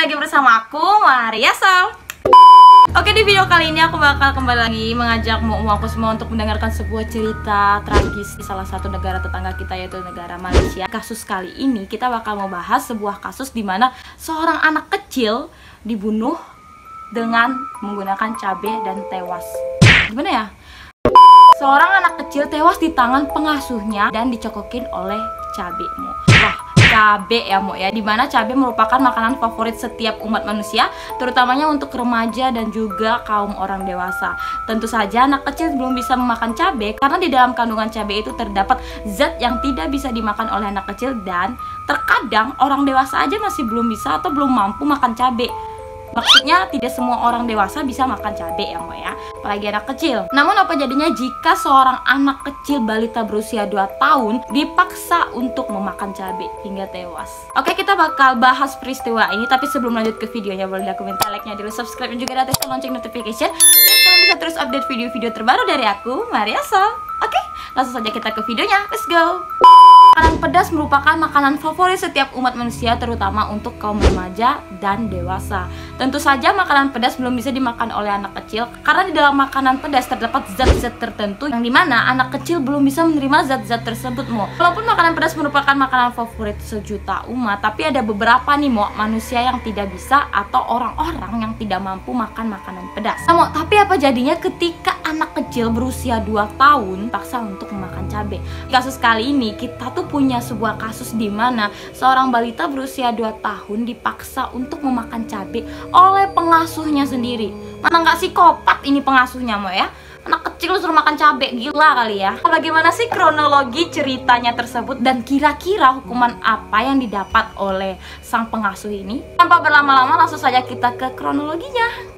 lagi bersama aku, Maria Sol. Oke, di video kali ini aku bakal kembali lagi mengajakmu aku semua untuk mendengarkan sebuah cerita tragis di salah satu negara tetangga kita, yaitu negara Malaysia. Kasus kali ini kita bakal membahas sebuah kasus di mana seorang anak kecil dibunuh dengan menggunakan cabai dan tewas. Gimana ya? Seorang anak kecil tewas di tangan pengasuhnya dan dicokokin oleh cabai. Wah, cabai ya, ya, dimana cabai merupakan makanan favorit setiap umat manusia, terutamanya untuk remaja dan juga kaum orang dewasa. Tentu saja anak kecil belum bisa memakan cabai karena di dalam kandungan cabai itu terdapat zat yang tidak bisa dimakan oleh anak kecil, dan terkadang orang dewasa aja masih belum bisa atau belum mampu makan cabai. Maksudnya tidak semua orang dewasa bisa makan cabai ya, apalagi anak kecil. Namun apa jadinya jika seorang anak kecil balita berusia 2 tahun dipaksa untuk memakan cabai hingga tewas? Oke, kita bakal bahas peristiwa ini, tapi sebelum lanjut ke videonya boleh minta like-nya dulu, subscribe dan juga aktifkan lonceng notification biar kalian bisa terus update video-video terbaru dari aku, Maria Sol. Oke, langsung saja kita ke videonya, let's go. Makanan pedas merupakan makanan favorit setiap umat manusia, terutama untuk kaum remaja dan dewasa. Tentu saja makanan pedas belum bisa dimakan oleh anak kecil karena di dalam makanan pedas terdapat zat-zat tertentu yang dimana anak kecil belum bisa menerima zat-zat tersebut, Walaupun makanan pedas merupakan makanan favorit sejuta umat, tapi ada beberapa nih, manusia yang tidak bisa atau orang-orang yang tidak mampu makan makanan pedas. Nah, tapi apa jadinya ketika anak kecil berusia 2 tahun paksa untuk memakan cabai? Kasus kali ini kita tuh punya sebuah kasus di mana seorang balita berusia 2 tahun dipaksa untuk memakan cabai oleh pengasuhnya sendiri. Mana nggak psikopat ini pengasuhnya, ya? Anak kecil suruh makan cabai, gila kali ya. Bagaimana sih kronologi ceritanya tersebut dan kira-kira hukuman apa yang didapat oleh sang pengasuh ini? Tanpa berlama-lama langsung saja kita ke kronologinya.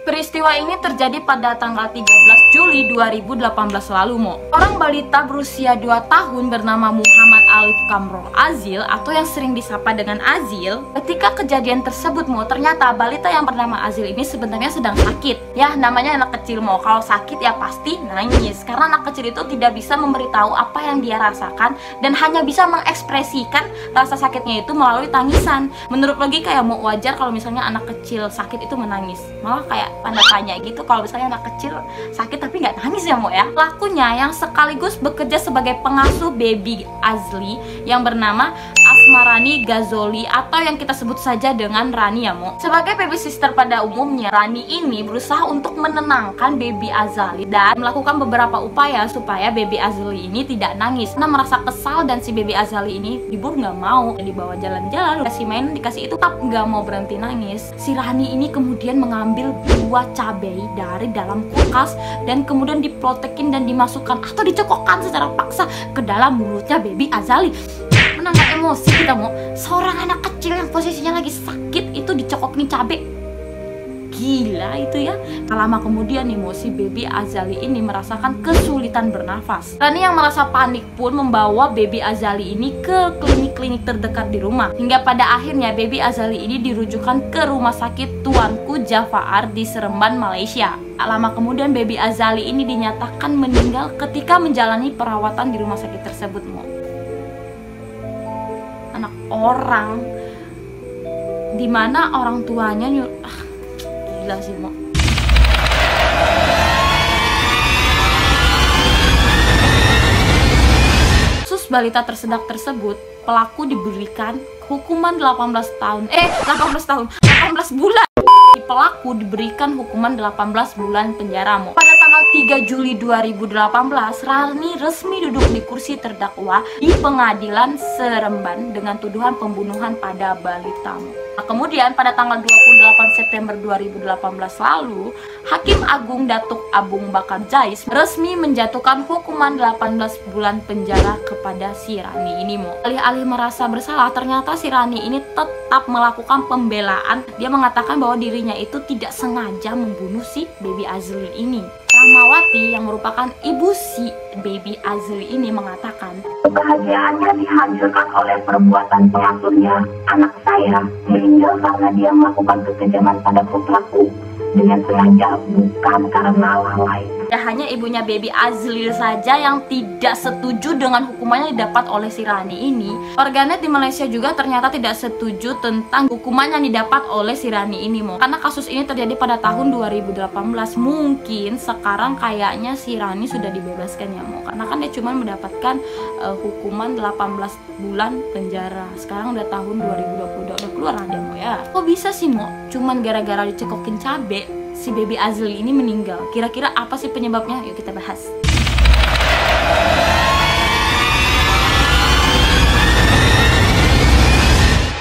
Peristiwa ini terjadi pada tanggal 13 Juli 2018 lalu, Orang balita berusia 2 tahun bernama Muhammad Alif Kamrul Azil atau yang sering disapa dengan Azil. Ketika kejadian tersebut, ternyata balita yang bernama Azil ini sebenarnya sedang sakit. Ya, namanya anak kecil, kalau sakit ya pasti nangis. Karena anak kecil itu tidak bisa memberitahu apa yang dia rasakan dan hanya bisa mengekspresikan rasa sakitnya itu melalui tangisan. Menurut logika ya, wajar kalau misalnya anak kecil sakit itu menangis. Malah kayak tanda tanya gitu kalau misalnya anak kecil sakit tapi nggak nangis ya, ya. Pelakunya yang sekaligus bekerja sebagai pengasuh baby Azli yang bernama Asmarani Ghazoli atau yang kita sebut saja dengan Rani ya, Sebagai baby sister pada umumnya, Rani ini berusaha untuk menenangkan baby Azali dan melakukan beberapa upaya supaya baby Azali ini tidak nangis. Karena merasa kesal dan si baby Azali ini diburu nggak mau, dibawa jalan-jalan, dikasih main, dikasih itu, tetap nggak mau berhenti nangis. Si Rani ini kemudian mengambil 2 cabai dari dalam kulkas dan kemudian diplotekin dan dimasukkan atau dicokokkan secara paksa ke dalam mulutnya baby Azali. Mana nggak emosi kita, seorang anak kecil yang posisinya lagi sakit itu dicokokin cabai. Gila itu ya. Lama kemudian nih, si baby Azali ini merasakan kesulitan bernafas. Rani yang merasa panik pun membawa baby Azali ini ke klinik-klinik terdekat di rumah. Hingga pada akhirnya baby Azali ini dirujukan ke rumah sakit Tuanku Jafar di Seremban, Malaysia. Lama kemudian baby Azali ini dinyatakan meninggal ketika menjalani perawatan di rumah sakit tersebut, Anak orang dimana orang tuanya gila sih, Kasus balita tersedak tersebut, pelaku diberikan hukuman 18 bulan. Pelaku diberikan hukuman 18 bulan penjara, Pada tanggal 3 Juli 2018, Rani resmi duduk di kursi terdakwa di pengadilan Seremban dengan tuduhan pembunuhan pada balita, Nah, kemudian pada tanggal 28 September 2018 lalu, Hakim Agung Datuk Abung Bakar Jais resmi menjatuhkan hukuman 18 bulan penjara kepada si Rani ini, Alih-alih merasa bersalah, ternyata si Rani ini tetap melakukan pembelaan. Dia mengatakan bahwa dirinya itu tidak sengaja membunuh si baby Azli ini. Rahmawati yang merupakan ibu si baby Azli ini mengatakan, kebahagiaannya dihancurkan oleh perbuatan pengasuhnya. Anak saya meninggal karena dia melakukan kekejaman pada putraku dengan sengaja, bukan karena lalai. Ya, hanya ibunya baby Azlil saja yang tidak setuju dengan hukuman yang didapat oleh si Rani ini. Warganet di Malaysia juga ternyata tidak setuju tentang hukuman yang didapat oleh si Rani ini, Mo. Karena kasus ini terjadi pada tahun 2018. Mungkin sekarang kayaknya si Rani sudah dibebaskan ya, Mo. Karena kan dia cuma mendapatkan hukuman 18 bulan penjara. Sekarang udah tahun 2020, udah keluar dia, Mo ya. Kok bisa sih, Mo? Cuman gara-gara dicekokin cabe si baby Azlil ini meninggal. Kira-kira apa sih penyebabnya? Yuk kita bahas.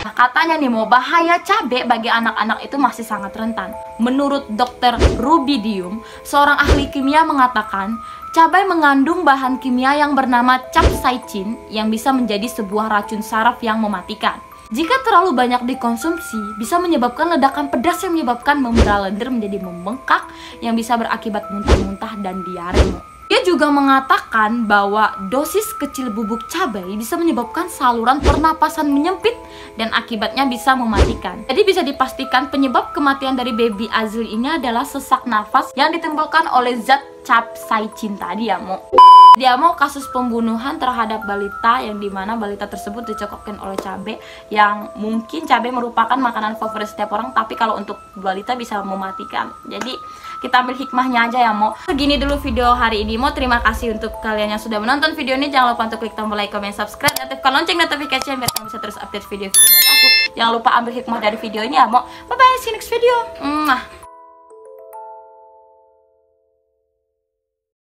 Nah, katanya nih, Mo, bahaya cabai bagi anak-anak itu masih sangat rentan. Menurut Dr. Rubidium, seorang ahli kimia mengatakan cabai mengandung bahan kimia yang bernama capsaicin yang bisa menjadi sebuah racun saraf yang mematikan. Jika terlalu banyak dikonsumsi, bisa menyebabkan ledakan pedas yang menyebabkan membara lendir menjadi membengkak yang bisa berakibat muntah-muntah dan diare. Dia juga mengatakan bahwa dosis kecil bubuk cabai bisa menyebabkan saluran pernapasan menyempit dan akibatnya bisa mematikan. Jadi bisa dipastikan penyebab kematian dari baby Azlil ini adalah sesak nafas yang ditimbulkan oleh zat capsaicin tadi ya, Mo. Dia mau kasus pembunuhan terhadap balita yang dimana balita tersebut dicekokin oleh cabai, yang mungkin cabai merupakan makanan favorit setiap orang, tapi kalau untuk balita bisa mematikan. Jadi kita ambil hikmahnya aja ya, Mo. Segini dulu video hari ini, Mo. Terima kasih untuk kalian yang sudah menonton video ini. Jangan lupa untuk klik tombol like, comment, subscribe, dan aktifkan lonceng notification biar kamu bisa terus update video-video dari aku. Jangan lupa ambil hikmah dari video ini ya, Mo. Bye bye, see you next video.